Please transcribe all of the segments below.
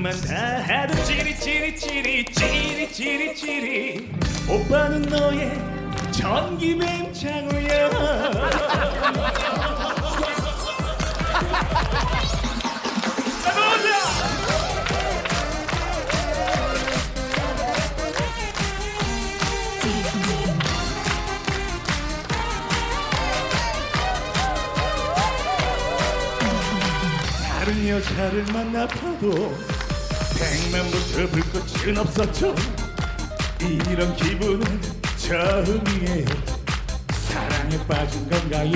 조금만 다 해도 찌릿찌릿찌릿찌릿찌릿찌릿 오빠는 너의 전기뱀장어야. 다른 여자를 만나봐도 백만부터 불꽃은 없었죠. 이런 기분은 처음이에요. 사랑에 빠진 건가요?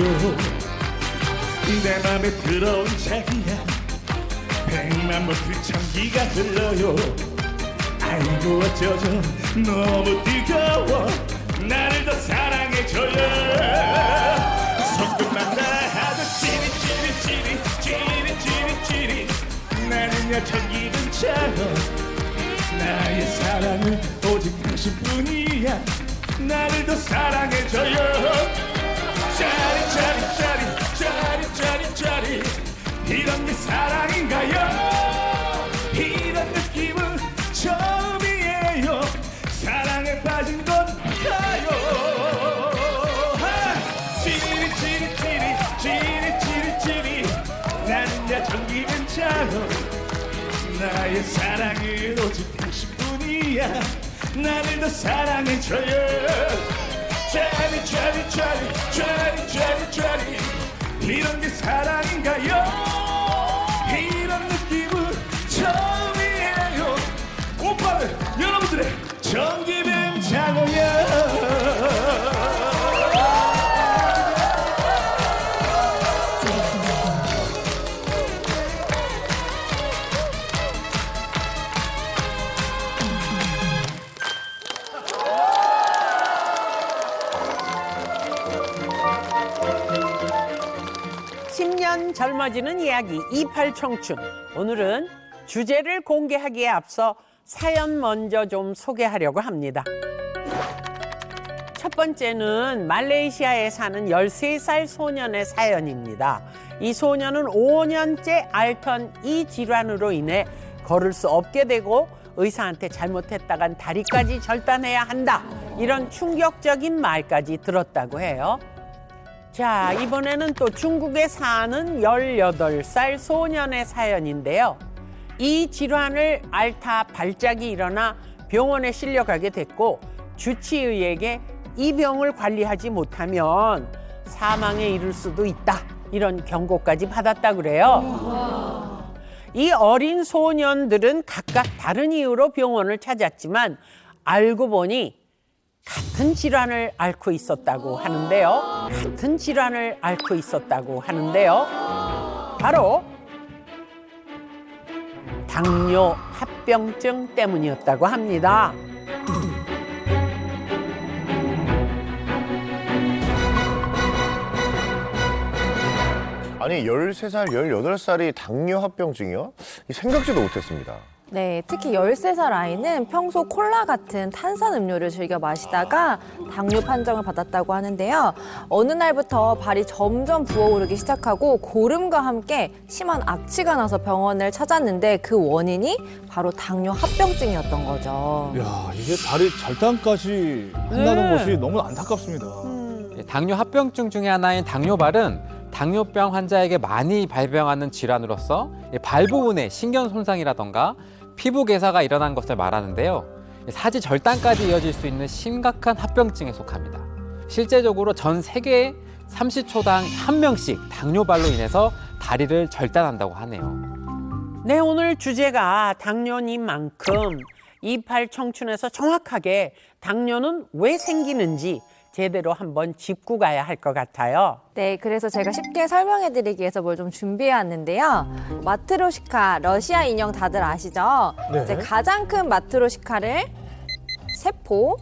내 맘에 들어온 자기야 백만부터 천기가 흘러요. 아이고 어쩌죠 너무 뜨거워 나를 더 사랑해줘요. 손끝만 닿아도 찌릿찌릿찌릿찌릿찌릿찌릿 나는야 전기등처럼 나의 사랑은 오직 당신뿐이야. 나를 더 사랑해줘요. 짜릿짜릿짜릿짜릿짜릿짜릿 이런 게 사랑인가요? 이런 느낌은 처음이에요. 사랑에 빠진 건가요? 찌릿찌릿찌릿찌릿찌릿찌릿 나는야 전기뱀처럼 나의 사랑은 오직 당신뿐이야. 나를 더 사랑해줘요. 짜릿짜릿짜릿짜릿짜릿짜릿 이런 게 사랑인가요? 이런 느낌은 처음이에요. 오빠는 여러분들의 전기뱀장어야. 젊어지는 이야기 28 청춘. 오늘은 주제를 공개하기에 앞서 사연 먼저 좀 소개하려고 합니다. 첫 번째는 말레이시아에 사는 13살 소년의 사연입니다. 이 소년은 5년째 알턴 이 질환으로 인해 걸을 수 없게 되고 의사한테 잘못했다간 다리까지 절단해야 한다. 이런 충격적인 말까지 들었다고 해요. 자, 이번에는 또 중국에 사는 18살 소년의 사연인데요. 이 질환을 앓다 발작이 일어나 병원에 실려가게 됐고 주치의에게 이 병을 관리하지 못하면 사망에 이를 수도 있다. 이런 경고까지 받았다 그래요. 이 어린 소년들은 각각 다른 이유로 병원을 찾았지만 알고 보니 같은 질환을 앓고 있었다고 하는데요. 바로 당뇨 합병증 때문이었다고 합니다. 아니 13살, 18살이 당뇨 합병증이요? 생각지도 못했습니다. 네, 특히 13살 아이는 평소 콜라 같은 탄산 음료를 즐겨 마시다가 당뇨 판정을 받았다고 하는데요. 어느 날부터 발이 점점 부어오르기 시작하고 고름과 함께 심한 악취가 나서 병원을 찾았는데 그 원인이 바로 당뇨 합병증이었던 거죠. 야, 이게 다리 절단까지 한다는 것이 너무 안타깝습니다. 당뇨 합병증 중에 하나인 당뇨발은 당뇨병 환자에게 많이 발병하는 질환으로서 발 부분에 신경 손상이라던가 피부 괴사가 일어난 것을 말하는데요. 사지 절단까지 이어질 수 있는 심각한 합병증에 속합니다. 실제적으로 전 세계에 30초당 1명씩 당뇨발로 인해서 다리를 절단한다고 하네요. 네, 오늘 주제가 당뇨인 만큼 28 청춘에서 정확하게 당뇨는 왜 생기는지 제대로 한번 짚고 가야 할 것 같아요. 네, 그래서 제가 쉽게 설명해드리기 위해서 뭘 좀 준비해왔는데요. 마트로시카, 러시아 인형 다들 아시죠? 네. 이제 가장 큰 마트로시카를 세포,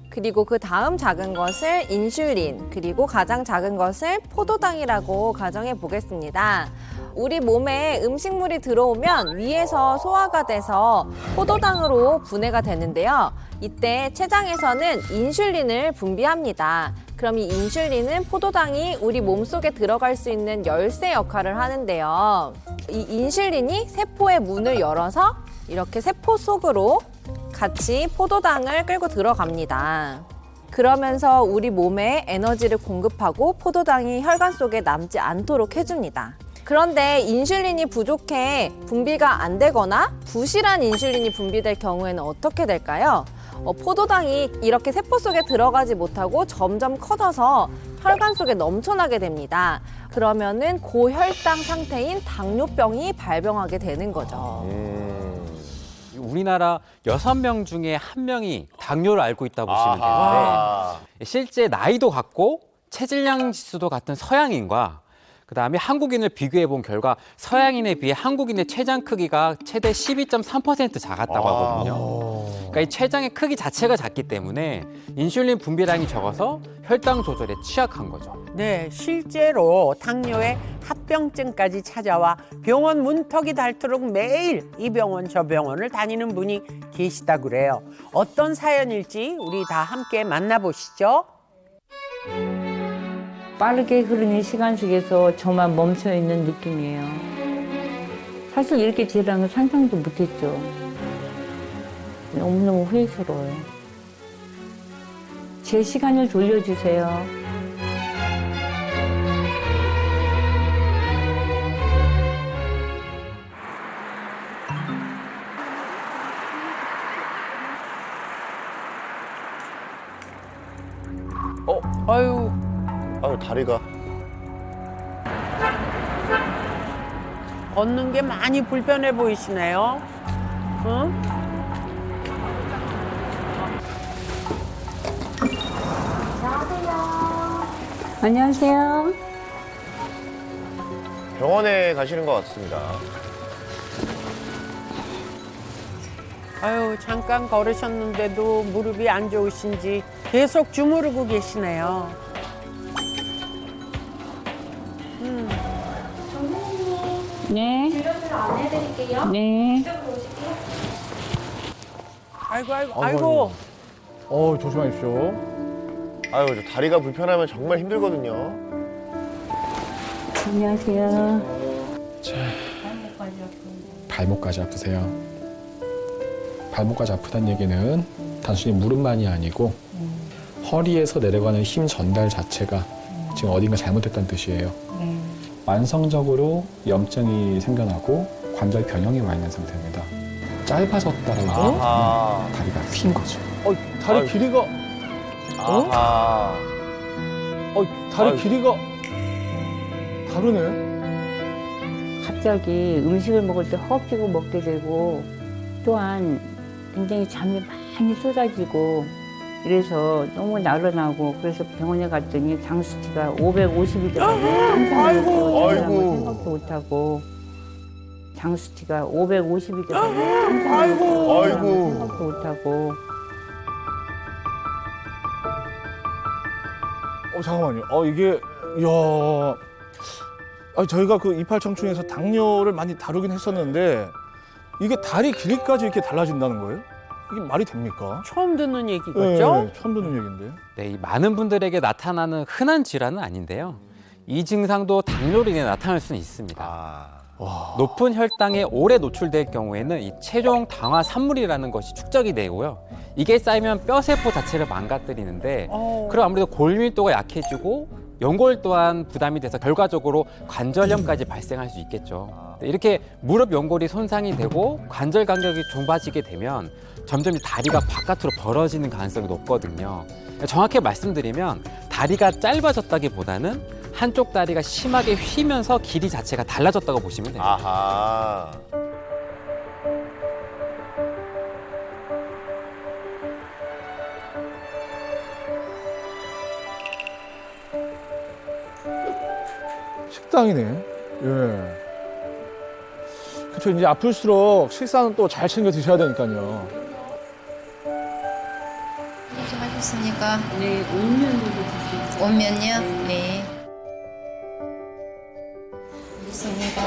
그리고 그 다음 작은 것을 인슐린, 그리고 가장 작은 것을 포도당이라고 가정해 보겠습니다. 우리 몸에 음식물이 들어오면 위에서 소화가 돼서 포도당으로 분해가 되는데요. 이때 췌장에서는 인슐린을 분비합니다. 그럼 이 인슐린은 포도당이 우리 몸속에 들어갈 수 있는 열쇠 역할을 하는데요. 이 인슐린이 세포의 문을 열어서 이렇게 세포 속으로 같이 포도당을 끌고 들어갑니다. 그러면서 우리 몸에 에너지를 공급하고 포도당이 혈관 속에 남지 않도록 해줍니다. 그런데 인슐린이 부족해 분비가 안 되거나 부실한 인슐린이 분비될 경우에는 어떻게 될까요? 포도당이 이렇게 세포 속에 들어가지 못하고 점점 커져서 혈관 속에 넘쳐나게 됩니다. 그러면은 고혈당 상태인 당뇨병이 발병하게 되는 거죠. 우리나라 6명 중에 1명이 당뇨를 앓고 있다고 보시면 되는데 아하. 실제 나이도 같고 체질량 지수도 같은 서양인과 그다음에 한국인을 비교해 본 결과 서양인에 비해 한국인의 췌장 크기가 최대 12.3% 작았다고 하거든요. 그러니까 이 췌장의 크기 자체가 작기 때문에 인슐린 분비량이 적어서 혈당 조절에 취약한 거죠. 네, 실제로 당뇨에 합병증까지 찾아와 병원 문턱이 닳도록 매일 이 병원 저 병원을 다니는 분이 계시다고 그래요. 어떤 사연일지 우리 다 함께 만나보시죠. 빠르게 흐르는 시간 속에서 저만 멈춰 있는 느낌이에요. 사실 이렇게 지나는 걸 상상도 못했죠. 너무너무 후회스러워요. 제 시간을 돌려주세요. 아유, 아유, 다리가. 걷는 게 많이 불편해 보이시네요. 응? 안녕하세요. 병원에 가시는 것 같습니다. 아유, 잠깐 걸으셨는데도 무릎이 안 좋으신지 계속 주무르고 계시네요. 네. 진료실 안내해드릴게요. 네. 아이고, 아이고, 아이고. 조심하십시오. 아유, 저 다리가 불편하면 정말 힘들거든요. 안녕하세요. 발목까지 아프세요. 발목까지 아프다는 얘기는 단순히 무릎만이 아니고 허리에서 내려가는 힘 전달 자체가 지금 어딘가 잘못됐다는 뜻이에요. 만성적으로 염증이 생겨나고 관절 변형이 와 있는 상태입니다. 짧아졌다라고 아하. 다리가 휜 거죠. 다리 아유. 길이가, 아하. 다리 아유. 길이가 다르네. 갑자기 음식을 먹을 때 허겁지겁 먹게 되고 또한 굉장히 잠이 많이 쏟아지고 이래서 너무 나른하고 그래서 병원에 갔더니 당 수치가 550이 되거든요. 아이고. 생각도 못하고 당 수치가 550이 되거든요. 아이고. 생각도 못하고 잠깐만요. 이게, 이야. 저희가 그 이팔청춘에서 당뇨를 많이 다루긴 했었는데 이게 다리 길이까지 이렇게 달라진다는 거예요? 이게 말이 됩니까? 처음 듣는 얘기겠죠? 네, 처음 듣는 얘기인데. 네, 이 많은 분들에게 나타나는 흔한 질환은 아닌데요. 이 증상도 당뇨로 인해 나타날 수는 있습니다. 아. 높은 혈당에 오래 노출될 경우에는 이 체중 당화 산물이라는 것이 축적이 되고요. 이게 쌓이면 뼈세포 자체를 망가뜨리는데 그럼 아무래도 골밀도가 약해지고 연골 또한 부담이 돼서 결과적으로 관절염까지 발생할 수 있겠죠. 이렇게 무릎 연골이 손상이 되고 관절 간격이 좁아지게 되면 점점 이 다리가 바깥으로 벌어지는 가능성이 높거든요. 정확히 말씀드리면 다리가 짧아졌다기보다는 한쪽 다리가 심하게 휘면서 길이 자체가 달라졌다고 보시면 됩니다. 아하. 식당이네. 예. 그쵸, 이제 아플수록 식사는 또 잘 챙겨 드셔야 되니까요. 좀 하셨습니까? 네, 온면도 드시죠. 온면요? 네. 알겠습니다.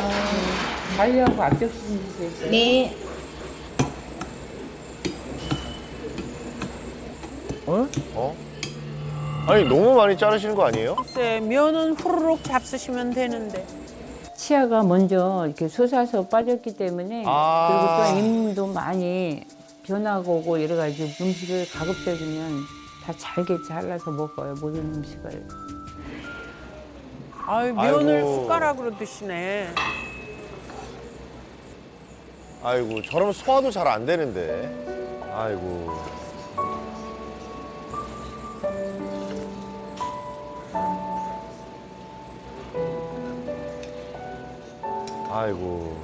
관리하고 압력수준 주세요. 네. 어? 아니, 너무 많이 자르시는 거 아니에요? 글쎄, 면은 후루룩 잡수시면 되는데. 치아가 먼저 이렇게 솟아서 빠졌기 때문에 아. 그리고 또 잇몸도 많이 변하고 오고 여러 가지 음식을 가급적이면 다 잘게 잘라서 먹어요. 모든 음식을. 아유, 면을 아이고. 숟가락으로 드시네. 아이고, 저러면 소화도 잘 안 되는데. 아이고. 아이고.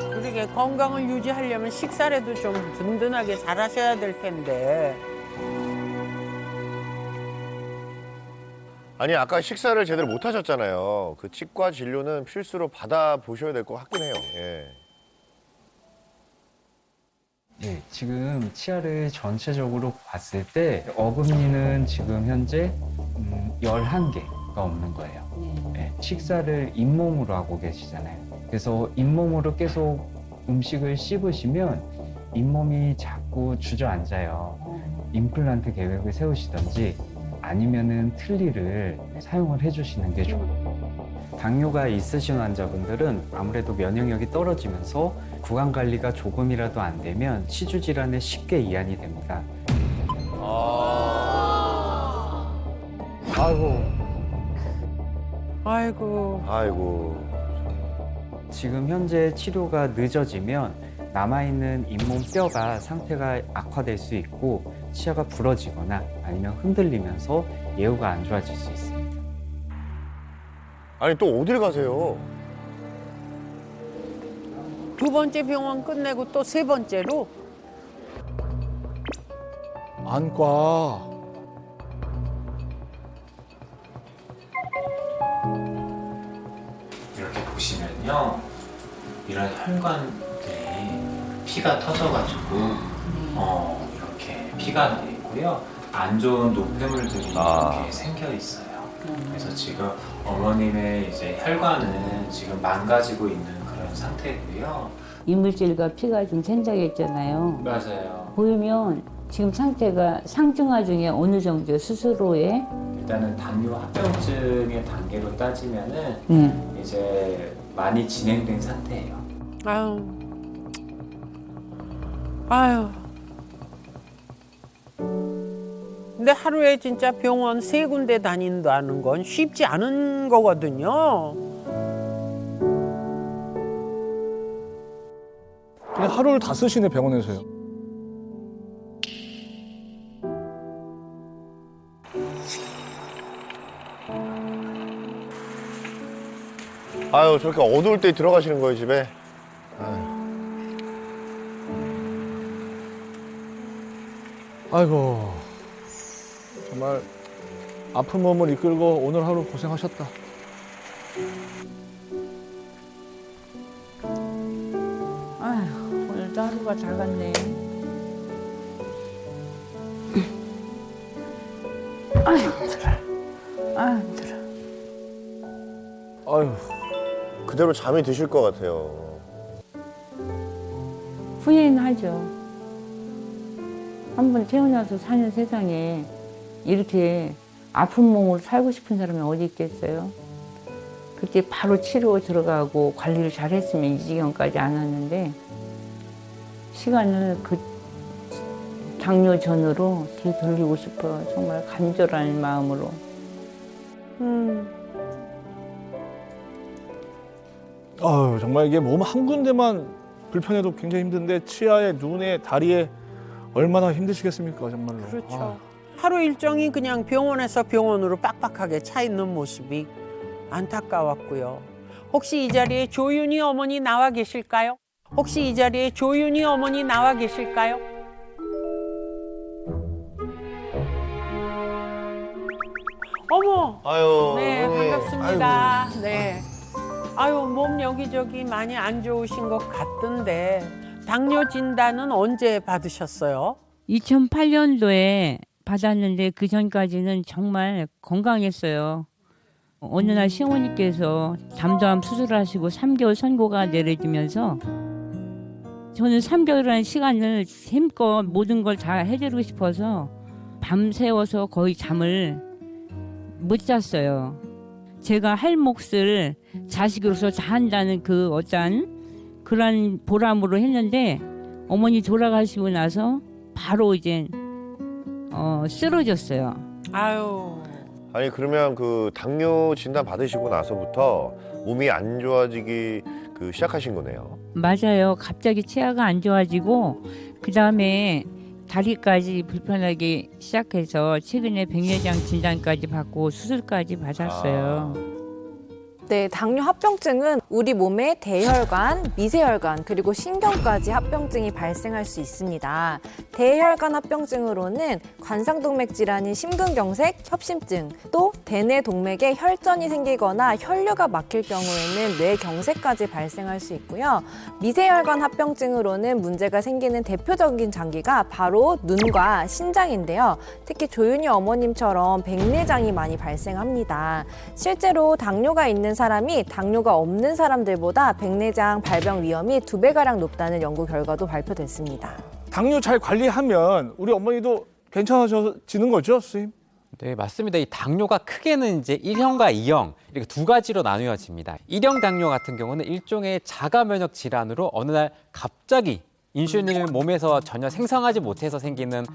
그러게 건강을 유지하려면 식사라도 좀 든든하게 잘 하셔야 될 텐데. 아니, 아까 식사를 제대로 못 하셨잖아요. 그 치과 진료는 필수로 받아보셔야 될 것 같긴 해요. 예. 네, 지금 치아를 전체적으로 봤을 때 어금니는 지금 현재 11개가 없는 거예요. 네, 식사를 잇몸으로 하고 계시잖아요. 그래서 잇몸으로 계속 음식을 씹으시면 잇몸이 자꾸 주저앉아요. 임플란트 계획을 세우시든지 아니면은 틀니를 사용을 해주시는 게 좋아요. 당뇨가 있으신 환자분들은 아무래도 면역력이 떨어지면서 구강 관리가 조금이라도 안 되면 치주 질환에 쉽게 이완이 됩니다. 아이고. 아이고. 아이고. 지금 현재 치료가 늦어지면 남아있는 잇몸 뼈가 상태가 악화될 수 있고 치아가 부러지거나 아니면 흔들리면서 예후가 안 좋아질 수 있습니다. 아니, 또 어딜 가세요? 두 번째 병원 끝내고 또 세 번째로? 안과. 이렇게 보시면요, 이런 혈관들이 피가 터져가지고 이렇게 피가 나 있고요, 안 좋은 노폐물들이 이렇게 생겨 있어요. 그래서 지금 어머님의 이제 혈관은 지금 망가지고 있는 그런 상태고요. 이물질과 피가 좀 샌다했잖아요. 맞아요. 보이면 지금 상태가 상중하 중에 어느 정도 스스로의 일단은 당뇨 합병증의 단계로 따지면은 이제 많이 진행된 상태예요. 아유. 아유. 근데 하루에 진짜 병원 세 군데 다닌다는 건 쉽지 않은 거거든요. 그냥 하루를 다 쓰시네, 병원에서요. 아유, 저렇게 어두울 때 들어가시는 거예요, 집에? 아이고. 정말 아픈 몸을 이끌고 오늘 하루 고생하셨다. 아휴, 오늘도 하루가 잘 갔네. 아휴, 힘들어. 아휴, 힘들어. 아유. 그대로 잠이 드실 것 같아요. 후회는 하죠. 한 번 태어나서 사는 세상에 이렇게 아픈 몸으로 살고 싶은 사람이 어디 있겠어요? 그때 바로 치료 들어가고 관리를 잘했으면 이 지경까지 안 왔는데 시간을 그 당뇨 전으로 되돌리고 싶어요. 정말 간절한 마음으로. 아유, 정말 이게 몸 한 군데만 불편해도 굉장히 힘든데 치아에, 눈에, 다리에 얼마나 힘드시겠습니까, 정말로. 그렇죠. 아. 하루 일정이 그냥 병원에서 병원으로 빡빡하게 차 있는 모습이 안타까웠고요. 혹시 이 자리에 조윤희 어머니 나와 계실까요? 혹시 이 자리에 조윤희 어머니 나와 계실까요? 어머! 아유. 네, 형님. 반갑습니다. 네. 아유, 몸 여기저기 많이 안 좋으신 것 같던데 당뇨 진단은 언제 받으셨어요? 2008년도에 받았는데 그 전까지는 정말 건강했어요. 어느 날 시어머니께서 담도암 수술하시고 3개월 선고가 내려지면서 저는 3개월이라는 시간을 힘껏 모든 걸 다 해드리고 싶어서 밤새워서 거의 잠을 못 잤어요. 제가 할 몫을 자식으로서 다 한다는 그 어떤 그런 보람으로 했는데 어머니 돌아가시고 나서 바로 이제 쓰러졌어요. 아유. 아니 그러면 그 당뇨 진단 받으시고 나서부터 몸이 안 좋아지기 시작하신 거네요. 맞아요. 갑자기 치아가 안 좋아지고 그 다음에 다리까지 불편하게 시작해서 최근에 백내장 진단까지 받고 수술까지 받았어요. 네, 당뇨 합병증은 우리 몸의 대혈관, 미세혈관, 그리고 신경까지 합병증이 발생할 수 있습니다. 대혈관 합병증으로는 관상동맥 질환인 심근경색, 협심증, 또 대뇌 동맥에 혈전이 생기거나 혈류가 막힐 경우에는 뇌경색까지 발생할 수 있고요. 미세혈관 합병증으로는 문제가 생기는 대표적인 장기가 바로 눈과 신장인데요. 특히 조윤희 어머님처럼 백내장이 많이 발생합니다. 실제로 당뇨가 있는 사람이 당뇨가 없는 사람들보다 백내장 발병 위험이 2배가량 높다는 연구 결과도 발표됐습니다. 당뇨 잘 관리하면 우리 어머니도 괜찮아지는 거죠, 선생님? 네, 맞습니다. 이 당뇨가 크게는 이제 1형과 2형 이렇게 두 가지로 나누어집니다. 1형 당뇨 같은 경우는 일종의 자가 면역 질환으로 어느 날 갑자기 인슐린을 몸에서 전혀 생성하지 못해서 생기는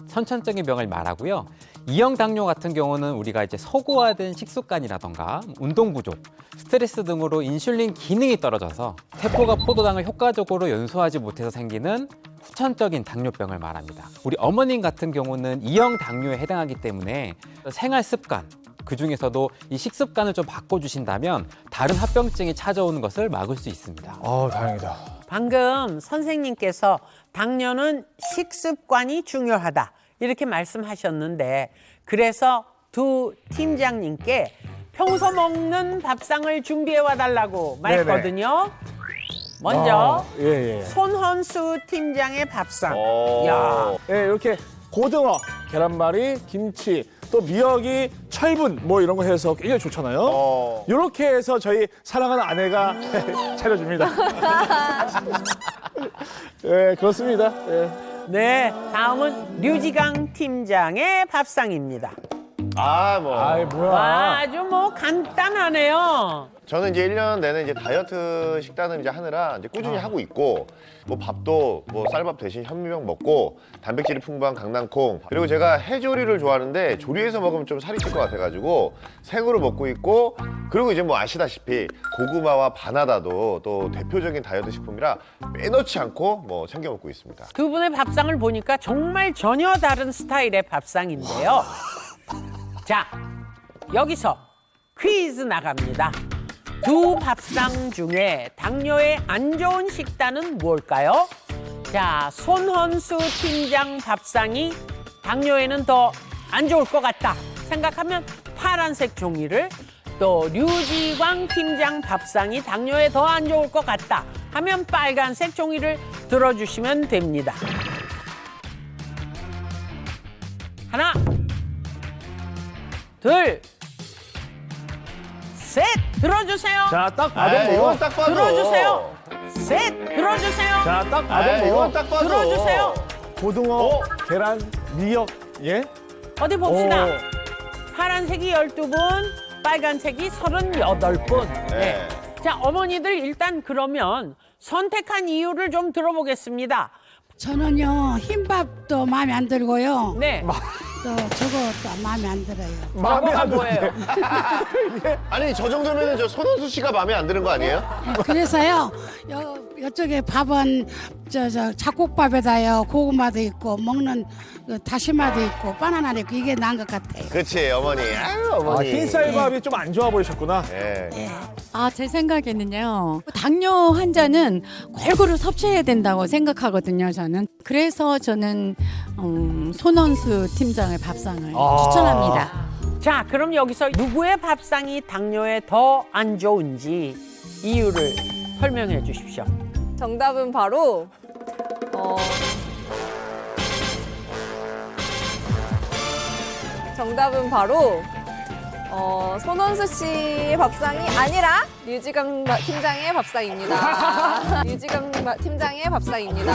선천적인 병을 말하고요. 2형 당뇨 같은 경우는 우리가 이제 서구화된 식습관이라던가 운동 부족, 스트레스 등으로 인슐린 기능이 떨어져서 세포가 포도당을 효과적으로 연소하지 못해서 생기는 후천적인 당뇨병을 말합니다. 우리 어머님 같은 경우는 2형 당뇨에 해당하기 때문에 생활 습관, 그중에서도 이 식습관을 좀 바꿔주신다면 다른 합병증이 찾아오는 것을 막을 수 있습니다. 다행이다. 방금 선생님께서 당뇨는 식습관이 중요하다 이렇게 말씀하셨는데 그래서 두 팀장님께 평소 먹는 밥상을 준비해 와달라고 말했거든요. 먼저 예. 손헌수 팀장의 밥상. 야. 예, 이렇게 고등어, 계란말이, 김치, 또 미역이, 철분 뭐 이런 거 해서 굉장히 좋잖아요. 이렇게 해서 저희 사랑하는 아내가 차려줍니다. 예, 그렇습니다. 예. 네, 다음은 류지강 팀장의 밥상입니다. 아이, 뭐야. 와, 아주 뭐 간단하네요. 저는 이제 1년 내내 이제 다이어트 식단을 이제 하느라 이제 꾸준히 하고 있고 뭐 밥도 뭐 쌀밥 대신 현미병 먹고 단백질이 풍부한 강낭콩 그리고 제가 해조리를 좋아하는데 조리해서 먹으면 좀 살이 찔 것 같아가지고 생으로 먹고 있고 그리고 이제 뭐 아시다시피 고구마와 바나나도 또 대표적인 다이어트 식품이라 빼놓지 않고 뭐 챙겨 먹고 있습니다. 두 분의 밥상을 보니까 정말 전혀 다른 스타일의 밥상인데요. 자, 여기서 퀴즈 나갑니다. 두 밥상 중에 당뇨에 안 좋은 식단은 뭘까요? 자, 손헌수 팀장 밥상이 당뇨에는 더 안 좋을 것 같다 생각하면 파란색 종이를, 또 류지광 팀장 밥상이 당뇨에 더 안 좋을 것 같다 하면 빨간색 종이를 들어주시면 됩니다. 하나, 둘, 셋 들어주세요. 자, 딱 봐도 뭐. 이건 딱 봐도. 들어주세요. 셋 들어주세요. 자, 딱 봐도 뭐. 이건 딱 봐도. 들어주세요. 고등어, 계란, 미역, 예? 어디 봅시다. 오. 파란색이 12분, 빨간색이 38분. 네. 자, 어머니들 일단 그러면 선택한 이유를 좀 들어보겠습니다. 저는요 흰밥도 마음에 안 들고요. 네. 또 저것도 마음에 안 들어요. 마음에 안 뭐예요? 아니 저 정도면 저 손헌수 씨가 마음에 안 드는 거 아니에요? 그래서요 이쪽에 밥은 저 잡곡밥에다요 고구마도 있고 먹는 그 다시마도 있고 바나나도 있고 이게 나은 것 같아요. 그렇지 어머니. 아유 어머니. 흰쌀밥이 좀 안 좋아 보이셨구나. 예. 제 생각에는요. 당뇨 환자는 골고루 섭취해야 된다고 생각하거든요, 저는. 그래서 저는 손헌수 팀장의 밥상을 추천합니다. 자, 그럼 여기서 누구의 밥상이 당뇨에 더 안 좋은지 이유를 설명해 주십시오. 정답은 바로 손헌수 씨의 밥상이 아니라 류지강 팀장의 밥상입니다. 류지강 팀장의 밥상입니다.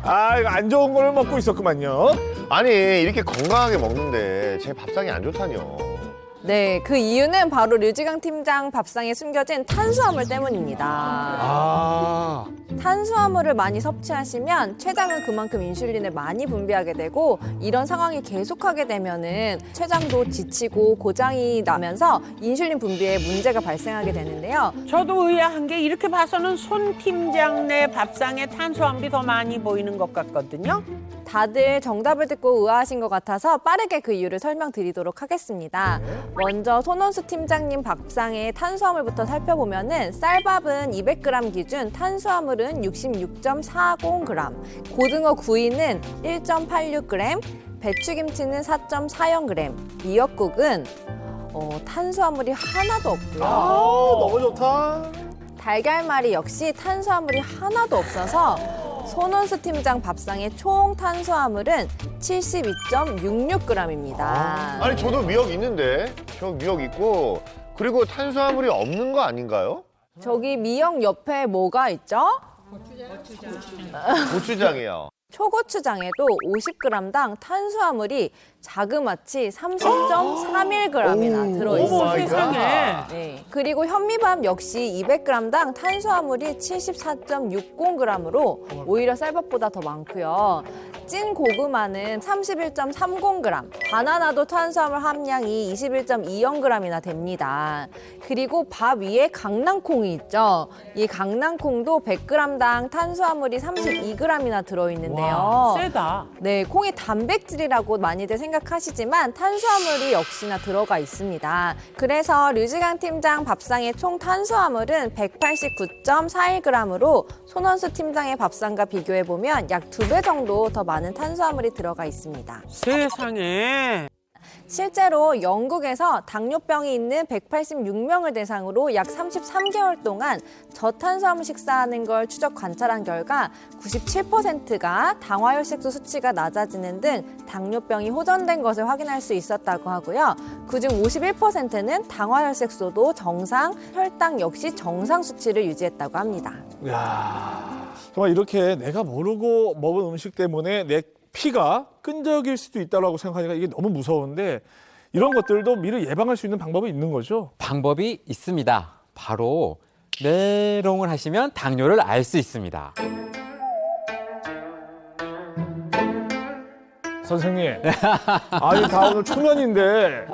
아, 이거 안 좋은 걸 먹고 있었구만요. 아니 이렇게 건강하게 먹는데 제 밥상이 안 좋다뇨. 네, 그 이유는 바로 류지강 팀장 밥상에 숨겨진 탄수화물 때문입니다. 아, 탄수화물을 많이 섭취하시면 췌장은 그만큼 인슐린을 많이 분비하게 되고 이런 상황이 계속하게 되면은 췌장도 지치고 고장이 나면서 인슐린 분비에 문제가 발생하게 되는데요. 저도 의아한 게 이렇게 봐서는 손 팀장네 밥상에 탄수화물이 더 많이 보이는 것 같거든요. 다들 정답을 듣고 의아하신 것 같아서 빠르게 그 이유를 설명드리도록 하겠습니다. 먼저 손원수 팀장님 밥상의 탄수화물부터 살펴보면은 쌀밥은 200g 기준 탄수화물은 66.40g, 고등어 구이는 1.86g, 배추김치는 4.40g, 미역국은 탄수화물이 하나도 없고요. 너무 좋다. 달걀말이 역시 탄수화물이 하나도 없어서 손원수 팀장 밥상의 총 탄수화물은 72.66g입니다. 아니 저도 미역 있는데 저 미역 있고 그리고 탄수화물이 없는 거 아닌가요? 저기 미역 옆에 뭐가 있죠? 고추장이요. 초고추장에도 50g당 탄수화물이 자그마치 30.31g이나 들어있어요. 어머, 세상에. 네. 그리고 현미밥 역시 200g당 탄수화물이 74.60g으로 오히려 쌀밥보다 더 많고요. 찐 고구마는 31.30g, 바나나도 탄수화물 함량이 21.20g이나 됩니다. 그리고 밥 위에 강낭콩이 있죠. 이 강낭콩도 100g당 탄수화물이 32g이나 들어있는데요. 와, 세다. 네, 콩이 단백질이라고 많이들 생각하시지만 탄수화물이 역시나 들어가 있습니다. 그래서 류지강 팀장 밥상의 총 탄수화물은 189.41g으로 손원수 팀장의 밥상과 비교해보면 약 2배 정도 더 많은 탄수화물이 들어가 있습니다. 세상에. 실제로 영국에서 당뇨병이 있는 186명을 대상으로 약 33개월 동안 저탄수화물 식사하는 걸 추적 관찰한 결과 97%가 당화혈색소 수치가 낮아지는 등 당뇨병이 호전된 것을 확인할 수 있었다고 하고요. 그중 51%는 당화혈색소도 정상, 혈당 역시 정상 수치를 유지했다고 합니다. 이야, 정말 이렇게 내가 모르고 먹은 음식 때문에 내 피가 끈적일 수도 있다고 생각하니까 이게 너무 무서운데 이런 것들도 미리 예방할 수 있는 방법이 있는 거죠? 방법이 있습니다. 바로 메롱을 하시면 당뇨를 알 수 있습니다. 선생님, 아니 다 오늘 초면인데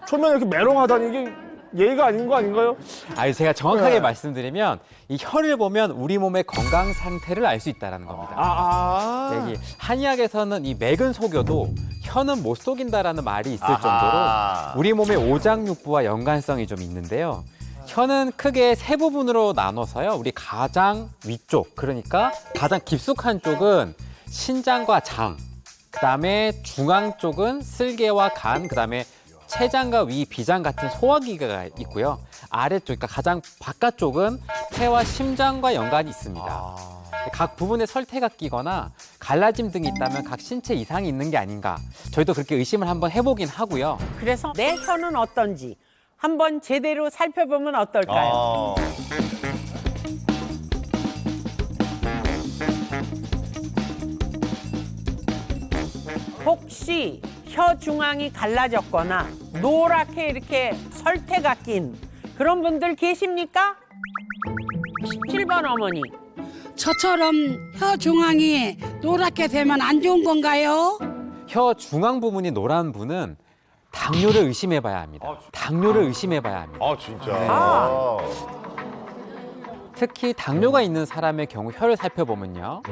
초면 이렇게 메롱하다니 이게 예의가 아닌 거 아닌가요? 아니 제가 정확하게 네. 말씀드리면 이 혀를 보면 우리 몸의 건강 상태를 알 수 있다는 겁니다. 여기 한의학에서는 이 맥은 속여도 혀는 못 속인다라는 말이 있을 아하. 정도로 우리 몸의 오장육부와 연관성이 좀 있는데요. 혀는 크게 세 부분으로 나눠서요. 우리 가장 위쪽, 그러니까 가장 깊숙한 쪽은 신장과 장, 그다음에 중앙 쪽은 쓸개와 간, 그다음에 췌장과 위, 비장 같은 소화기가 있고요. 아래쪽, 그러니까 가장 바깥쪽은 폐와 심장과 연관이 있습니다. 각 부분에 설태가 끼거나 갈라짐 등이 있다면 각 신체 이상이 있는 게 아닌가. 저희도 그렇게 의심을 한번 해보긴 하고요. 그래서 내 혀는 어떤지 한번 제대로 살펴보면 어떨까요? 혹시 혀 중앙이 갈라졌거나 노랗게 이렇게 설태가 낀 그런 분들 계십니까? 17번 어머니. 저처럼 혀 중앙이 노랗게 되면 안 좋은 건가요? 혀 중앙 부분이 노란 분은 당뇨를 의심해봐야 합니다. 당뇨를 의심해봐야 합니다. 아 진짜. 특히 당뇨가 있는 사람의 경우 혀를 살펴보면요.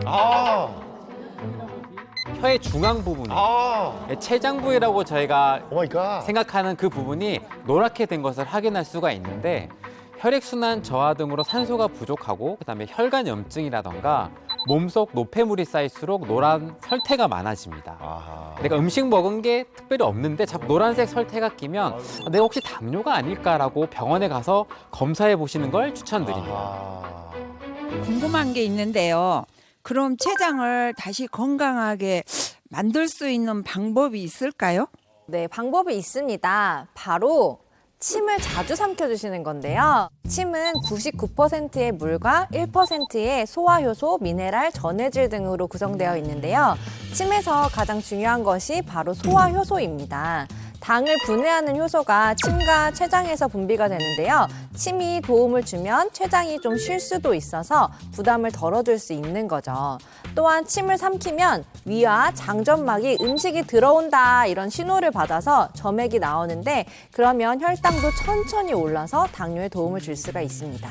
혀의 중앙 부분이 췌장 부위라고 저희가 생각하는 그 부분이 노랗게 된 것을 확인할 수가 있는데 혈액순환 저하 등으로 산소가 부족하고 그다음에 혈관 염증이라던가 몸속 노폐물이 쌓일수록 노란 설태가 많아집니다. 내가 음식 먹은 게 특별히 없는데 자꾸 노란색 설태가 끼면 내가 혹시 당뇨가 아닐까라고 병원에 가서 검사해 보시는 걸 추천드립니다. 궁금한 게 있는데요. 그럼 췌장을 다시 건강하게 만들 수 있는 방법이 있을까요? 네, 방법이 있습니다. 바로 침을 자주 삼켜주시는 건데요. 침은 99%의 물과 1%의 소화효소, 미네랄, 전해질 등으로 구성되어 있는데요. 침에서 가장 중요한 것이 바로 소화효소입니다. 당을 분해하는 효소가 침과 췌장에서 분비가 되는데요. 침이 도움을 주면 췌장이 좀 쉴 수도 있어서 부담을 덜어줄 수 있는 거죠. 또한 침을 삼키면 위와 장점막이 음식이 들어온다 이런 신호를 받아서 점액이 나오는데 그러면 혈당도 천천히 올라서 당뇨에 도움을 줄 수가 있습니다.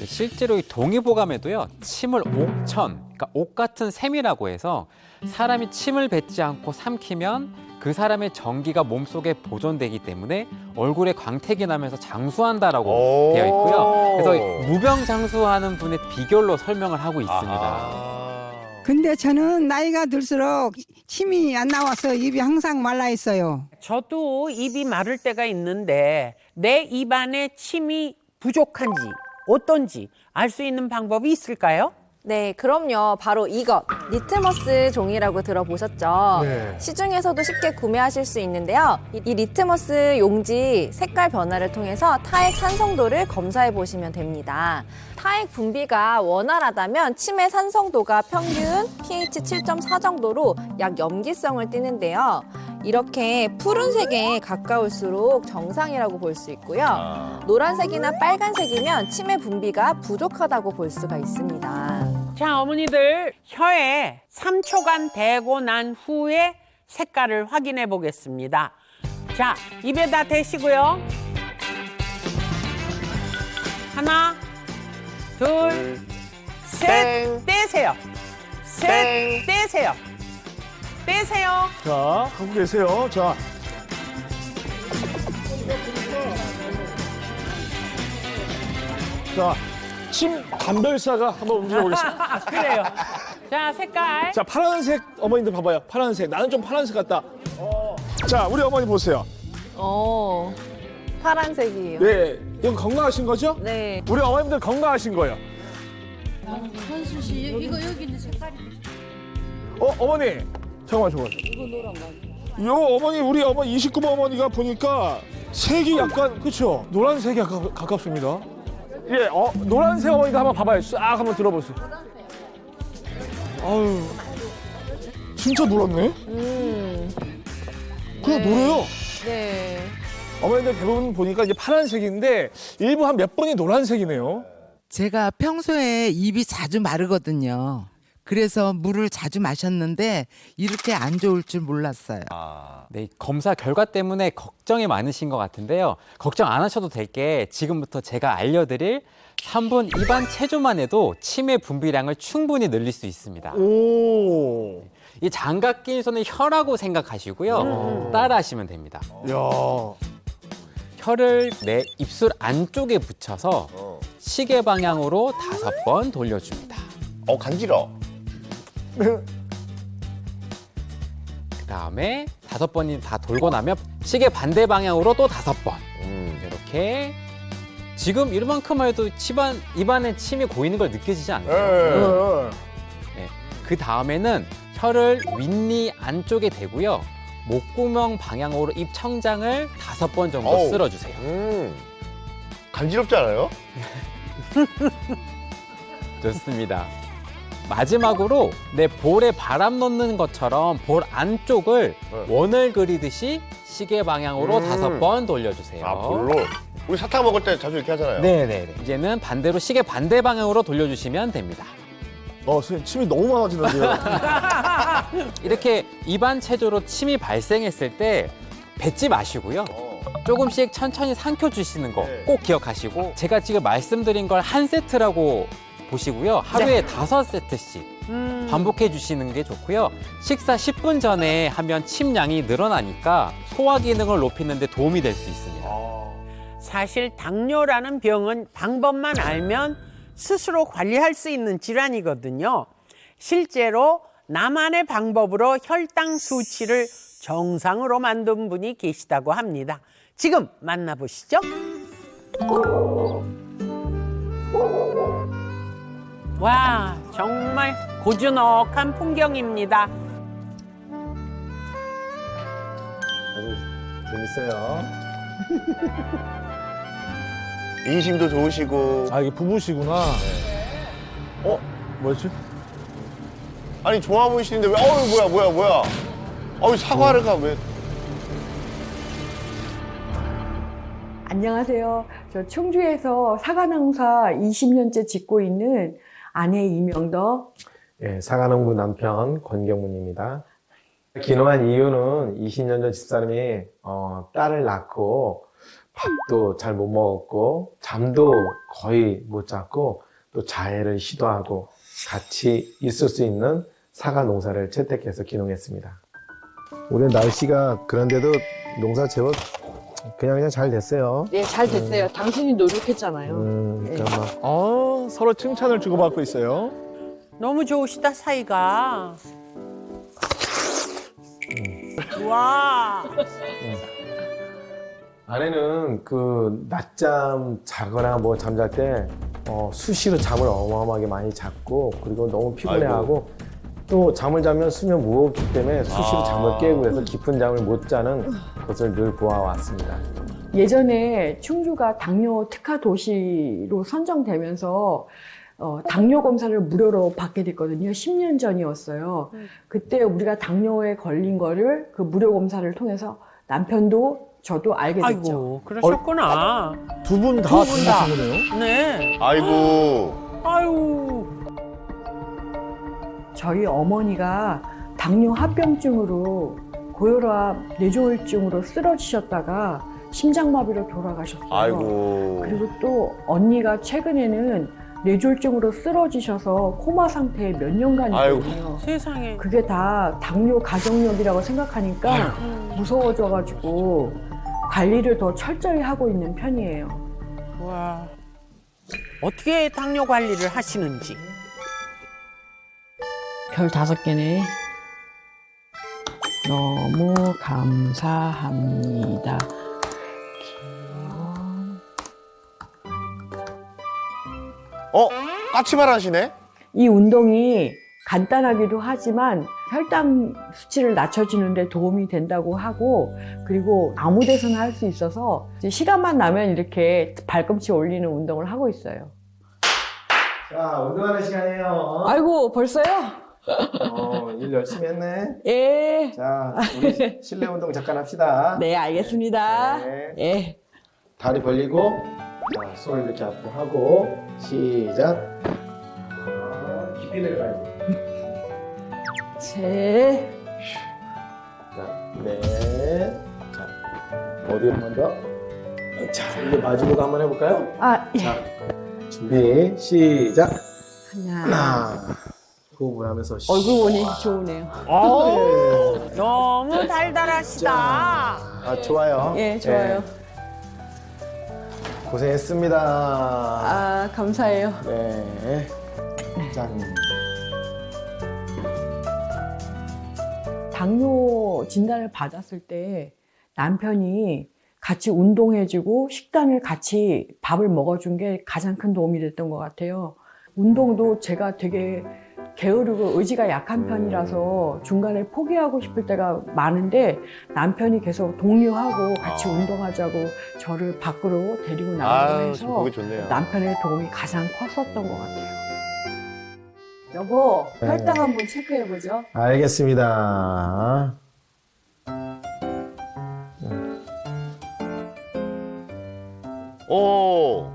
실제로 이 동의보감에도요, 침을 옥천, 그러니까 옥 같은 샘이라고 해서 사람이 침을 뱉지 않고 삼키면 그 사람의 전기가 몸속에 보존되기 때문에 얼굴에 광택이 나면서 장수한다라고 되어 있고요. 그래서 무병장수하는 분의 비결로 설명을 하고 있습니다. 근데 저는 나이가 들수록 침이 안 나와서 입이 항상 말라 있어요. 저도 입이 마를 때가 있는데 내 입안에 침이 부족한지 어떤지 알 수 있는 방법이 있을까요? 네, 그럼요. 바로 이것, 리트머스 종이라고 들어보셨죠? 네. 시중에서도 쉽게 구매하실 수 있는데요. 이 리트머스 용지 색깔 변화를 통해서 타액 산성도를 검사해 보시면 됩니다. 타액 분비가 원활하다면 침의 산성도가 평균 pH 7.4 정도로 약 염기성을 띠는데요. 이렇게 푸른색에 가까울수록 정상이라고 볼 수 있고요. 노란색이나 빨간색이면 침의 분비가 부족하다고 볼 수가 있습니다. 자, 어머니들 혀에 3초간 대고 난 후에 색깔을 확인해 보겠습니다. 자, 입에다 대시고요. 하나, 둘, 셋, 떼세요. 셋, 떼세요. 떼세요. 자, 하고 계세요. 자. 자, 침 감별사가 한번 움직여 보겠습니다. 그래요. 자, 색깔. 자, 파란색 어머님들 봐봐요. 파란색. 나는 좀 파란색 같다. 자, 우리 어머니 보세요. 파란색이에요. 네, 이거 건강하신 거죠? 네. 우리 어머님들 건강하신 거예요. 현수 씨, 이거 여기 있는 색깔이. 어머니. 잠깐만. 이거 노란 거. 요 어머니, 우리 어머니 29번 어머니가 보니까 색이 약간, 그쵸? 노란색이 가깝습니다. 예, 노란색 어머니도 한번 봐봐요. 싹 한번 들어보세요. 아유, 진짜 노랗네? 그냥 노래요. 네. 어머니들 대부분 보니까 이제 파란색인데 일부 한 몇 번이 노란색이네요. 제가 평소에 입이 자주 마르거든요. 그래서 물을 자주 마셨는데 이렇게 안 좋을 줄 몰랐어요. 네, 검사 결과 때문에 걱정이 많으신 것 같은데요. 걱정 안 하셔도 될 게 지금부터 제가 알려드릴 3분 입안 체조만 해도 침의 분비량을 충분히 늘릴 수 있습니다. 오. 이 장갑 낀 손은 혀라고 생각하시고요. 따라하시면 됩니다. 야. 혀를 내 입술 안쪽에 붙여서 시계 방향으로 5번 돌려줍니다. 간지러. 그다음에 5번이 다 돌고 나면 시계 반대 방향으로 또 5번. 이렇게 지금 이만큼만 해도 입안에 침이 고이는 걸 느껴지지 않나요? 네. 그 다음에는 혀를 윗니 안쪽에 대고요. 목구멍 방향으로 입 청장을 5번 정도 쓸어주세요. 간지럽지 않아요? 좋습니다. 마지막으로 내 볼에 바람 넣는 것처럼 볼 안쪽을 원을 그리듯이 시계 방향으로 5번 돌려주세요. 볼로? 우리 사탕 먹을 때 자주 이렇게 하잖아요. 네네. 이제는 반대로 시계 반대 방향으로 돌려주시면 됩니다. 선생님 침이 너무 많아지는데요. 이렇게 입안 체조로 침이 발생했을 때 뱉지 마시고요. 조금씩 천천히 삼켜주시는 거 꼭 기억하시고 제가 지금 말씀드린 걸 한 세트라고 보시고요. 하루에 5세트씩 반복해 주시는 게 좋고요. 식사 10분 전에 하면 침량이 늘어나니까 소화 기능을 높이는 데 도움이 될 수 있습니다. 사실 당뇨라는 병은 방법만 알면 스스로 관리할 수 있는 질환이거든요. 실제로 나만의 방법으로 혈당 수치를 정상으로 만든 분이 계시다고 합니다. 지금 만나보시죠. 와, 정말 고즈넉한 풍경입니다. 재밌어요. 인심도 좋으시고. 아, 이게 부부시구나. 뭐였지? 아니 좋아 보이시는데 왜? 어우 뭐야? 어우 사과가 왜? 안녕하세요. 저 충주에서 사과농사 20년째 짓고 있는 아내 이명덕. 예, 사과농부 남편 권경문입니다. 기농한 이유는 20년 전 집사람이 딸을 낳고 밥도 잘 못 먹었고 잠도 거의 못 잤고 또 자해를 시도하고 같이 있을 수 있는 사과 농사를 채택해서 기농했습니다. 올해 날씨가 그런데도 농사 제법 그냥 잘 됐어요. 네, 잘 됐어요. 당신이 노력했잖아요. 그러니까 막 서로 칭찬을 주고받고 있어요. 너무 좋으시다 사이가. 와. 아내는 그 낮잠 자거나 뭐 잠잘 때 수시로 잠을 어마어마하게 많이 잤고 그리고 너무 피곤해하고 또 잠을 자면 수면 무호흡증 때문에 수시로 잠을 깨고 해서 깊은 잠을 못 자는 것을 늘 보아왔습니다. 예전에 충주가 당뇨 특화 도시로 선정되면서 당뇨 검사를 무료로 받게 됐거든요. 10년 전이었어요. 그때 우리가 당뇨에 걸린 거를 그 무료 검사를 통해서 남편도 저도 알게 됐죠. 아이고, 그러셨구나. 두 분 다 당뇨신 거네요? 네. 아이고. 아유. 저희 어머니가 당뇨 합병증으로 고혈압 뇌졸중으로 쓰러지셨다가 심장마비로 돌아가셨어요. 아이고. 그리고 또 언니가 최근에는 뇌졸중으로 쓰러지셔서 코마 상태에 몇 년간이거든요. 세상에. 그게 다 당뇨 가족력이라고 생각하니까 무서워져가지고 관리를 더 철저히 하고 있는 편이에요. 와. 어떻게 당뇨 관리를 하시는지. 별 5개네. 너무 감사합니다. 까치발 하시네? 이 운동이 간단하기도 하지만 혈당 수치를 낮춰주는 데 도움이 된다고 하고 그리고 아무 데서나 할 수 있어서 이제 시간만 나면 이렇게 발꿈치 올리는 운동을 하고 있어요. 자, 운동하는 시간이에요. 아이고, 벌써요? 일 열심히 했네. 예. 자, 우리 실내 운동 잠깐 합시다. 네, 알겠습니다. 네. 예. 다리 벌리고, 자, 손을 이렇게 앞으로 하고, 시작. 깊이 내려가야지. 셋. 자, 넷. 자, 어디 한 번 더. 자, 이제 마주보고 한번 해볼까요? 아, 예. 자, 준비, 시작. 하나. 호흡을 하면서. 얼굴 보니 좋으네요. 너무 달달하시다. 아, 좋아요. 예, 좋아요. 고생했습니다. 아, 감사해요. 네. 짠. 당뇨 진단을 받았을 때 남편이 같이 운동해주고 식단을 같이 밥을 먹어준 게 가장 큰 도움이 됐던 것 같아요. 운동도 제가 되게 게으르고 의지가 약한 편이라서 중간에 포기하고 싶을 때가 많은데 남편이 계속 독려하고 같이 운동하자고 저를 밖으로 데리고 나가고 해서 보기 좋네요. 남편의 도움이 가장 컸었던 것 같아요. 여보, 네. 혈당 한번 체크해보죠. 알겠습니다. 오.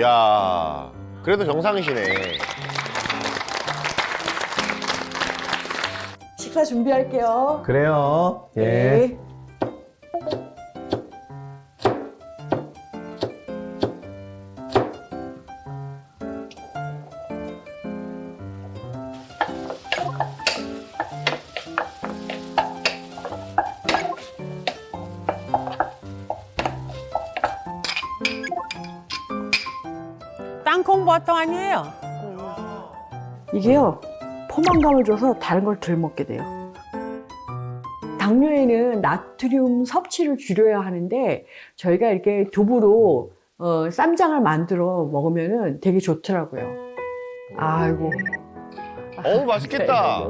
야. 그래도 정상이시네. 식사 준비할게요. 그래요. 예. 네. 땅콩 버터 아니에요? 이게요, 포만감을 줘서 다른 걸 덜 먹게 돼요. 당뇨에는 나트륨 섭취를 줄여야 하는데 저희가 이렇게 두부로 쌈장을 만들어 먹으면 되게 좋더라고요. 아이고. 어우, 맛있겠다.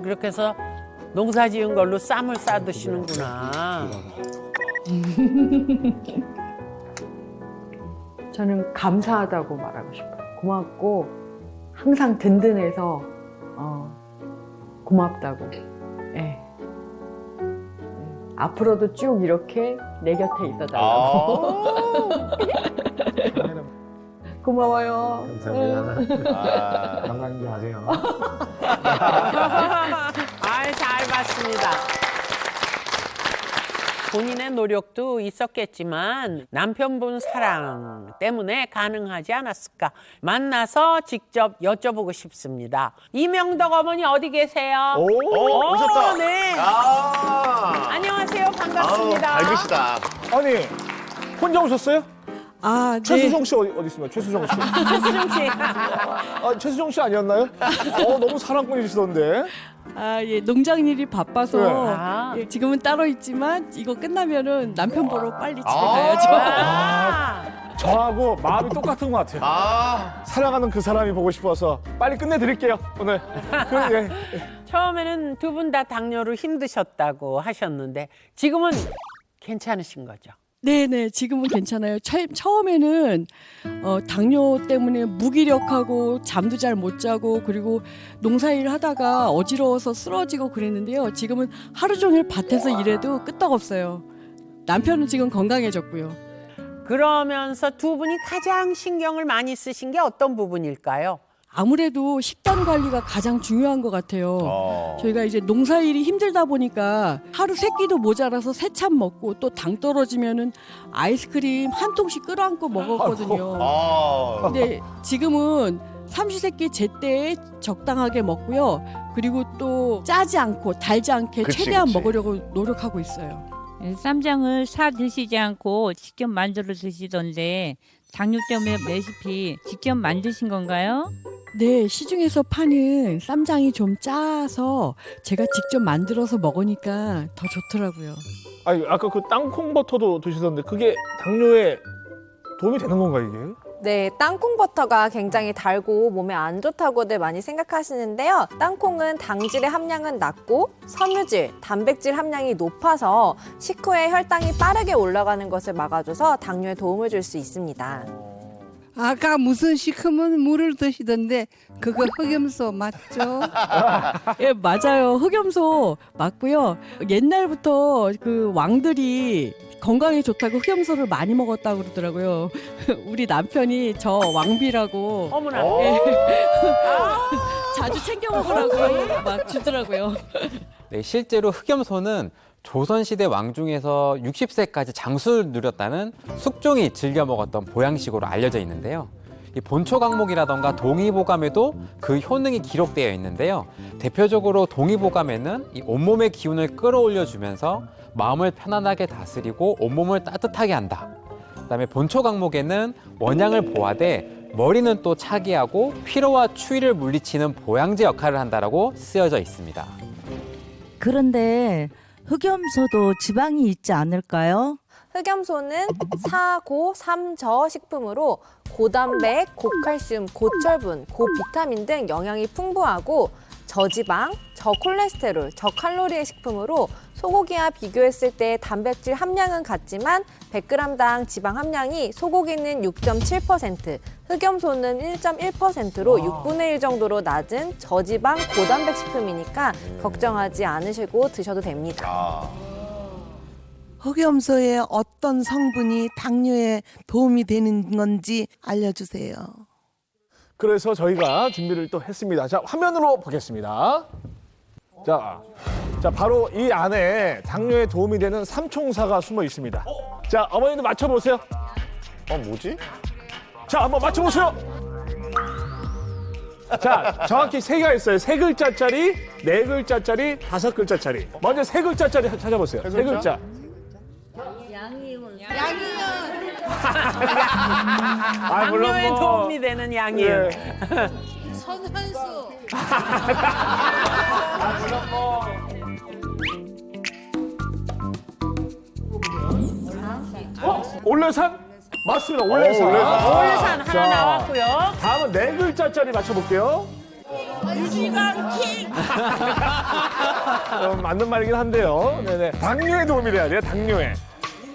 그렇게 해서 농사 지은 걸로 쌈을 싸 드시는구나. 저는 감사하다고 말하고 싶어요. 고맙고 항상 든든해서 고맙다고. 예. 앞으로도 쭉 이렇게 내 곁에 있어달라고. 고마워요. 감사합니다. 건강히 하세요. 잘 봤습니다. 본인의 노력도 있었겠지만 남편분 사랑 때문에 가능하지 않았을까. 만나서 직접 여쭤보고 싶습니다. 이명덕 어머니 어디 계세요? 오셨다. 네. 안녕하세요. 반갑습니다. 밝으시다. 아니 혼자 오셨어요? 네. 최수정 씨 어디 있습니까? 최수정 씨. 최수정 씨. 최수정 씨 아니었나요? 너무 사랑꾼이시던데. 예, 농장 일이 바빠서 네. 예, 지금은 따로 있지만 이거 끝나면은 남편 보러 빨리 집에 가야죠. 저하고 마음이 똑같은 것 같아요. 사랑하는 그 사람이 보고 싶어서 빨리 끝내드릴게요 오늘. 예. 처음에는 두 분 다 당뇨로 힘드셨다고 하셨는데 지금은 괜찮으신 거죠? 네네, 지금은 괜찮아요. 처음에는 당뇨 때문에 무기력하고 잠도 잘 못 자고 그리고 농사일 하다가 어지러워서 쓰러지고 그랬는데요. 지금은 하루 종일 밭에서 일해도 끄떡없어요. 남편은 지금 건강해졌고요. 그러면서 두 분이 가장 신경을 많이 쓰신 게 어떤 부분일까요? 아무래도 식단 관리가 가장 중요한 것 같아요. 저희가 이제 농사일이 힘들다 보니까 하루 세 끼도 모자라서 새참 먹고 또 당 떨어지면은 아이스크림 한 통씩 끌어안고 먹었거든요. 근데 지금은 삼시세끼 제때에 적당하게 먹고요. 그리고 또 짜지 않고 달지 않게 최대한 먹으려고 노력하고 있어요. 쌈장을 사 드시지 않고 직접 만들어 드시던데 당뇨 때문에 레시피 직접 만드신 건가요? 네, 시중에서 파는 쌈장이 좀 짜서 제가 직접 만들어서 먹으니까 더 좋더라고요. 아니 아까 그 땅콩 버터도 드시던데 그게 당뇨에 도움이 되는 건가요 이게? 네, 땅콩 버터가 굉장히 달고 몸에 안 좋다고들 많이 생각하시는데요. 땅콩은 당질의 함량은 낮고 섬유질, 단백질 함량이 높아서 식후에 혈당이 빠르게 올라가는 것을 막아줘서 당뇨에 도움을 줄 수 있습니다. 아까 무슨 시커먼 물을 드시던데 그거 흑염소 맞죠? 예, 맞아요. 흑염소 맞고요. 옛날부터 그 왕들이 건강에 좋다고 흑염소를 많이 먹었다고 그러더라고요. 우리 남편이 저 왕비라고 어머나. 예. 자주 챙겨 먹으라고 막 주더라고요. 네, 실제로 흑염소는 조선시대 왕 중에서 60세까지 장수를 누렸다는 숙종이 즐겨 먹었던 보양식으로 알려져 있는데요. 이 본초 강목이라던가 동의보감에도 그 효능이 기록되어 있는데요. 대표적으로 동의보감에는 이 온몸의 기운을 끌어올려주면서 마음을 편안하게 다스리고 온몸을 따뜻하게 한다. 그다음에 본초 강목에는 원양을 보하되 머리는 또 차기하고 피로와 추위를 물리치는 보양제 역할을 한다라고 쓰여져 있습니다. 그런데 흑염소도 지방이 있지 않을까요? 흑염소는 사고, 삼저 식품으로 고단백, 고칼슘, 고철분, 고비타민 등 영양이 풍부하고 저지방, 저콜레스테롤, 저칼로리의 식품으로 소고기와 비교했을 때 단백질 함량은 같지만 100g당 지방 함량이 소고기는 6.7%, 흑염소는 1.1%로 6분의 1 정도로 낮은 저지방 고단백 식품이니까 걱정하지 않으시고 드셔도 됩니다. 흑염소의 어떤 성분이 당뇨에 도움이 되는 건지 알려주세요. 그래서 저희가 준비를 또 했습니다. 자, 화면으로 보겠습니다. 자, 바로 이 안에 당뇨에 도움이 되는 삼총사가 숨어 있습니다. 자, 어머니도 맞춰보세요. 뭐지? 자, 한번 맞춰보세요. 자, 정확히 세 개가 있어요. 세 글자짜리, 네 글자짜리, 다섯 글자짜리. 먼저 세 글자짜리 찾아보세요. 세 글자. 양이은. 물론 당뇨에 뭐, 도움이 되는 양이에요. 선현수. 물론 뭐. 올레산? 맞습니다. 올레산. 올레산 하나 자, 나왔고요. 다음은 네 글자짜리 맞춰볼게요. 유지강 킥. 맞는 말이긴 한데요. 네네. 당뇨에 도움이 돼야 돼요. 당뇨에.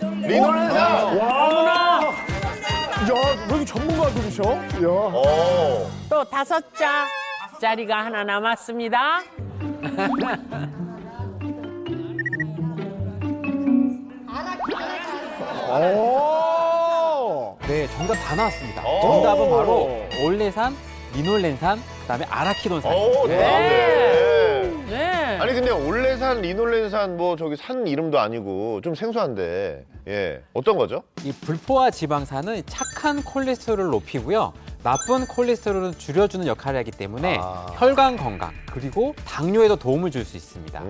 리놀렌산. 와. 야, 왜 이렇게 전문가들이셔? 야. 또 5자. 자리가 하나 남았습니다. 네, 정답 다 나왔습니다. 정답은 바로 올레산, 리놀렌산, 그다음에 아라키돈산입니다. 네. 아니 근데 올레산, 리놀렌산 뭐 저기 산 이름도 아니고 좀 생소한데 예 어떤 거죠? 이 불포화 지방산은 착한 콜레스테롤을 높이고요. 나쁜 콜레스테롤은 줄여주는 역할을 하기 때문에 혈관 건강 그리고 당뇨에도 도움을 줄 수 있습니다.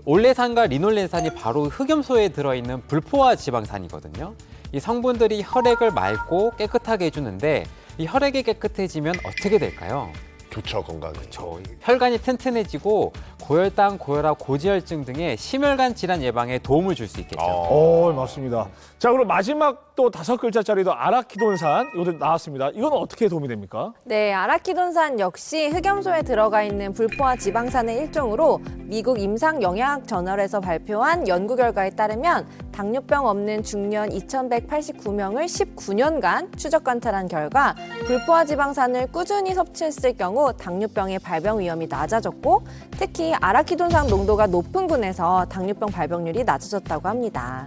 올레산과 리놀렌산이 바로 흑염소에 들어있는 불포화 지방산이거든요. 이 성분들이 혈액을 맑고 깨끗하게 해주는데 이 혈액이 깨끗해지면 어떻게 될까요? 좋죠, 건강에. 그렇죠. 혈관이 튼튼해지고 고혈당, 고혈압, 고지혈증 등의 심혈관 질환 예방에 도움을 줄 수 있겠죠. 맞습니다. 자, 그럼 마지막 또 5글자짜리도 아라키돈산 이것도 나왔습니다. 이건 어떻게 도움이 됩니까? 네, 아라키돈산 역시 흑염소에 들어가 있는 불포화 지방산의 일종으로 미국 임상영양학 저널에서 발표한 연구 결과에 따르면 당뇨병 없는 중년 2,189명을 19년간 추적 관찰한 결과 불포화 지방산을 꾸준히 섭취했을 경우 당뇨병의 발병 위험이 낮아졌고 특히 아라키돈산 농도가 높은 군에서 당뇨병 발병률이 낮아졌다고 합니다.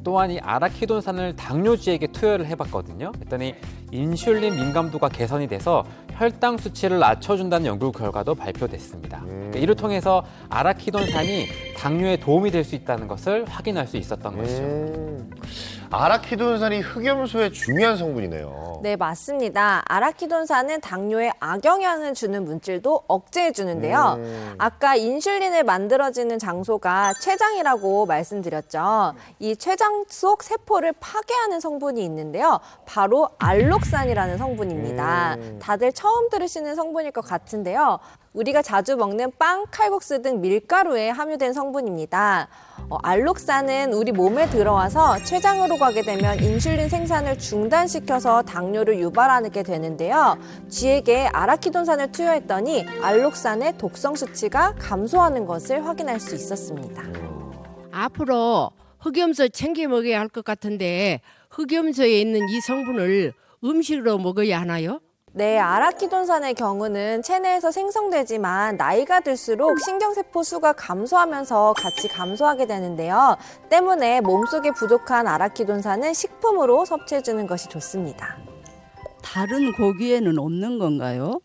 또한 이 아라키돈산을 당뇨주에게 투여를 해봤거든요. 그랬더니 인슐린 민감도가 개선이 돼서 혈당 수치를 낮춰준다는 연구 결과도 발표됐습니다. 이를 통해서 아라키돈산이 당뇨에 도움이 될 수 있다는 것을 확인할 수 있었던 것이죠. 아라키돈산이 흑염소의 중요한 성분이네요. 네, 맞습니다. 아라키돈산은 당뇨에 악영향을 주는 물질도 억제해 주는데요. 아까 인슐린을 만들어지는 장소가 췌장이라고 말씀드렸죠. 이 췌장 속 세포를 파괴하는 성분이 있는데요. 바로 알록산이라는 성분입니다. 다들 처음 들으시는 성분일 것 같은데요. 우리가 자주 먹는 빵, 칼국수 등 밀가루에 함유된 성분입니다. 알록산은 우리 몸에 들어와서 췌장으로 가게 되면 인슐린 생산을 중단시켜서 당뇨를 유발하게 되는데요. 쥐에게 아라키돈산을 투여했더니 알록산의 독성 수치가 감소하는 것을 확인할 수 있었습니다. 앞으로 흑염소 챙겨 먹어야 할 것 같은데 흑염소에 있는 이 성분을 음식으로 먹어야 하나요? 네, 아라키돈산의 경우는 체내에서 생성되지만 나이가 들수록 신경세포 수가 감소하면서 같이 감소하게 되는데요. 때문에 몸속에 부족한 아라키돈산은 식품으로 섭취해주는 것이 좋습니다. 다른 고기에는 없는 건가요?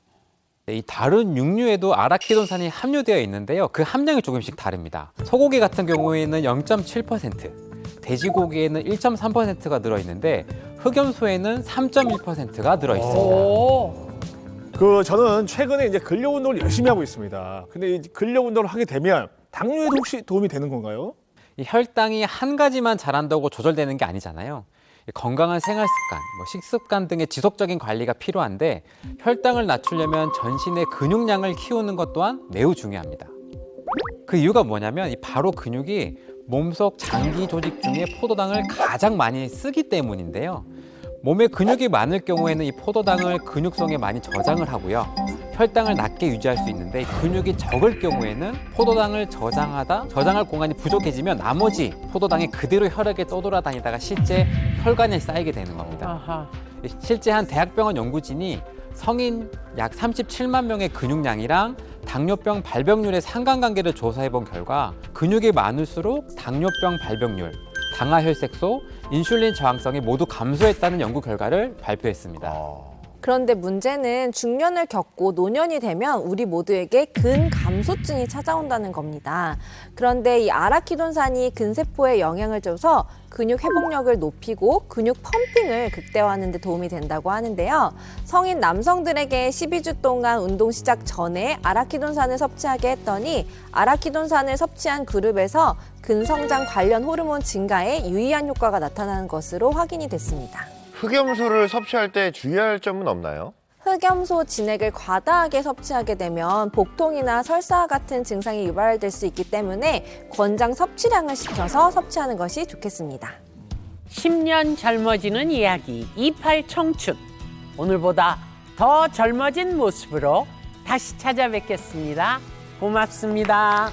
네, 이 다른 육류에도 아라키돈산이 함유되어 있는데요. 그 함량이 조금씩 다릅니다. 소고기 같은 경우에는 0.7%, 돼지고기에는 1.3%가 들어있는데 흑염소에는 3.1%가 들어있습니다. 저는 최근에 이제 근력 운동을 열심히 하고 있습니다. 근데 이 근력 운동을 하게 되면 당뇨에도 혹시 도움이 되는 건가요? 이 혈당이 한 가지만 잘한다고 조절되는 게 아니잖아요. 건강한 생활 습관, 식습관 등의 지속적인 관리가 필요한데 혈당을 낮추려면 전신의 근육량을 키우는 것 또한 매우 중요합니다. 그 이유가 뭐냐면 바로 근육이 몸속 장기 조직 중에 포도당을 가장 많이 쓰기 때문인데요. 몸에 근육이 많을 경우에는 이 포도당을 근육성에 많이 저장을 하고요. 혈당을 낮게 유지할 수 있는데 근육이 적을 경우에는 포도당을 저장할 공간이 부족해지면 나머지 포도당이 그대로 혈액에 떠돌아다니다가 실제 혈관에 쌓이게 되는 겁니다. 실제 한 대학병원 연구진이 성인 약 37만 명의 근육량이랑 당뇨병 발병률의 상관관계를 조사해 본 결과 근육이 많을수록 당뇨병 발병률, 당화혈색소, 인슐린 저항성이 모두 감소했다는 연구 결과를 발표했습니다. 그런데 문제는 중년을 겪고 노년이 되면 우리 모두에게 근감소증이 찾아온다는 겁니다. 그런데 이 아라키돈산이 근세포에 영향을 줘서 근육 회복력을 높이고 근육 펌핑을 극대화하는 데 도움이 된다고 하는데요. 성인 남성들에게 12주 동안 운동 시작 전에 아라키돈산을 섭취하게 했더니 아라키돈산을 섭취한 그룹에서 근성장 관련 호르몬 증가에 유의한 효과가 나타나는 것으로 확인이 됐습니다. 흑염소를 섭취할 때 주의할 점은 없나요? 흑염소 진액을 과다하게 섭취하게 되면 복통이나 설사 같은 증상이 유발될 수 있기 때문에 권장 섭취량을 시켜서 섭취하는 것이 좋겠습니다. 10년 젊어지는 이야기 28 청춘. 오늘보다 더 젊어진 모습으로 다시 찾아뵙겠습니다. 고맙습니다.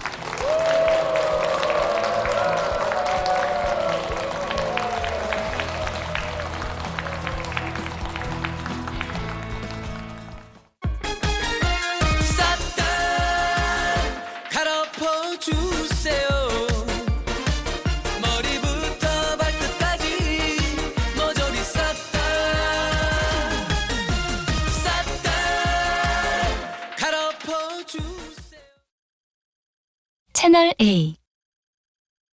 주세요. 머리부터 발끝까지 모조리 싹다 갈아엎어 주세요. 채널 A